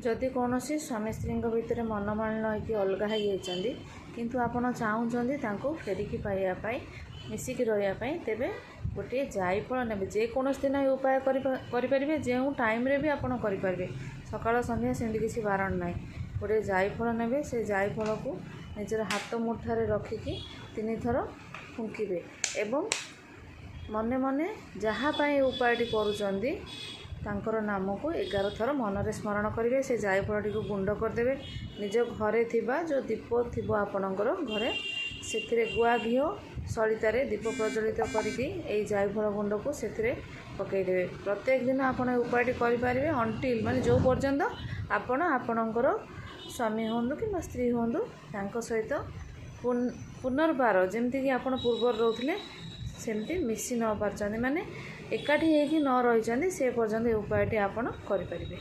जदि कौन स्वामी स्त्री भितर मनमालिन होगी अलग हो जाती किंतु आपण चाहूँगी फेरिकी पाइबापी मिसिकी रही तेरे गोटे जायफल ने जेकोसी दिन उपाय करें जो टाइम भी आपड़ करेंगे सकाल संध्या सेमती किसी बारण ना गोटे जायफल ने से जायफल को निजर हाथ मुठारे रखिकी 3 थर फुंकबे एवं मने मने जहाँपाई उपायटी करुँच तांकर नाम को 11 थर मन में स्मरण करेंगे से जायफल को गुंड करदे निज घरे थिबा जो दीप थी आपणकर घरे से गुआ घी सलितार दीप प्रज्वलित करके जायफल गुंड को से पकईदे प्रत्येक दिन आप उपायटी करें अंटिल माने जो पर्यंत आपण आपणकर स्वामी हूँ कि स्त्री हूँ सहित पुनर्बार जमती कि आप पूर्वर रोते सेमती मिसी न पार्चंती माने एकाठी होगी न रही से पर्यंत उपायटी आपण करें।